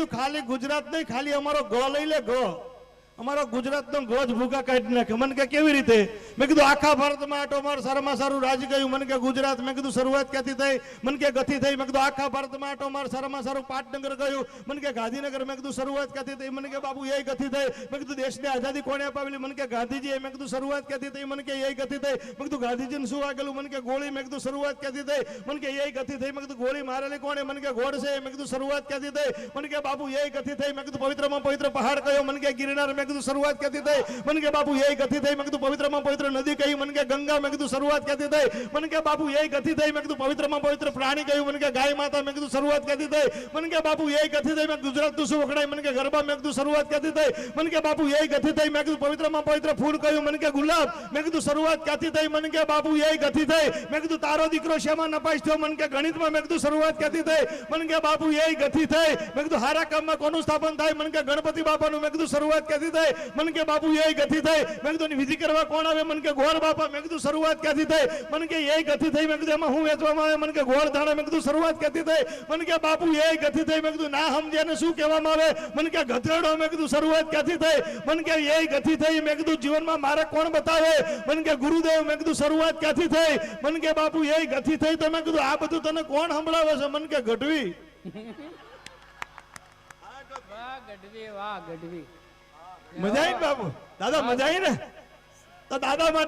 ખાલી ગુજરાત નહીં, ખાલી અમારો ગ લઈ લે, ગ અમારો ગુજરાતનો ગજ ભૂકા કાઢી નાખે. મને કે કેવી રીતે? મેં કીધું આખા ભારતમાં આટો માર, સારામાં સારું રાજ ગયું. મને કે ગુજરાત. મેં કીધું શરૂઆત ક્યાંથી થઈ? મને કે ગથી થઈ. મેં કીધું આખા ભારતમાં આટો માર, સારામાં સારું પાટનગર ગયું. મને કે ગાંધીનગર. મેં કીધું શરૂઆત ક્યાંથી થઈ? મને કે બાપુ એ ગથી થઈ. મેં કીધું દેશને આઝાદી કોણે અપાવેલી? મને કે ગાંધીજી. મેં કીધું શરૂઆત ક્યાંથી થઈ? મને કે એ ગથી થઈ. મેં કીધું ગાંધીજીને શું વાગેલું? મને કે ગોળી. મેં કીધું શરૂઆત ક્યાંથી થઈ? મને કે એ ગથી થઈ. મેં કીધું ગોળી મારેલી કોણે? મને કે ગોળ છે. મેં કીધું શરૂઆત ક્યાંથી થઈ? મને કે બાપુ એ ગથી થઈ. મેં કીધું પવિત્રમાં પવિત્ર પહાડ કયો? મને કે ગિરનાર. મેં કીધું શરૂઆત ક્યાંથી થઈ? મને કે બાપુ એ ગતિ થઈ. મેં કીધું પવિત્રમાં પવિત્ર નદી કહી. મને કે ગંગા. મેં કીધું શરૂઆત ક્યાંથી થઈ? મને કે બાપુ એ ગતિ થઈ. મેં કીધું પવિત્રમાં પવિત્ર પ્રાણી કહ્યું. મને કે ગાય માતા. મેં કીધું શરૂઆત ક્યાંથી થઈ? મને કે બાપુ એ ગતિ થઈ. મેં ગુજરાતનું શું વખણાય? મને કે ગરબા. મેં કીધું શરૂઆત ક્યાંથી થઈ? મને કે બાપુ એ ગતિ થઈ. મેં કીધું પવિત્રમાં પવિત્ર ફૂલ કહ્યું. મને કે ગુલાબ. મેં કીધું શરૂઆત ક્યાંથી થઈ? મને કે બાપુ એ ગતિ થઈ. મેં કીધું તારો દીકરો શેમાં નપાસ થયો? મને કે ગણિતમાં. મેં કીધું શરૂઆત ક્યાંથી થઈ? મને કે બાપુ એ ગતિ થઈ. મેં કીધું હારા કામમાં કોનું સ્થાપન થાય? મને કે ગણપતિ બાપાનું. મેં કીધું શરૂઆત ક્યાંથી થઈ? મને કે બાપુ એ ગતિ થઈ. મેં કીધું વિધિ કરવા કોણ આવે? મને કે ગોળ બાપા. મેં કીધું શરૂઆત ક્યાંથી થઈ? મને કે એ ગતિ થઈ. મેં કીધું એમાં હું વેચવામાં આવે? મને કે ગોળ ધાણા. મેં કીધું શરૂઆત ક્યાંથી થઈ? મને કે બાપુ એ ગતિ થઈ. મેં કીધું ના સમજ્યાને શું કહેવામાં આવે? મને કે ગધેડો. મેં કીધું શરૂઆત ક્યાંથી થઈ? મને કે એ ગતિ થઈ. મેં કીધું જીવનમાં મારે કોણ બતાવે? મને કે ગુરુદેવ. મેં કીધું શરૂઆત ક્યાંથી થઈ? મને કે બાપુ એ ગતિ થઈ. તો મેં કીધું આ બધું તને કોણ સંભળાવે છે? મને કે ગઢવી. વાહ ગઢવી, વાહ ગઢવી. મજા આવી ને બાપુ? દાદા મજા આવી ને? તો દાદા માટે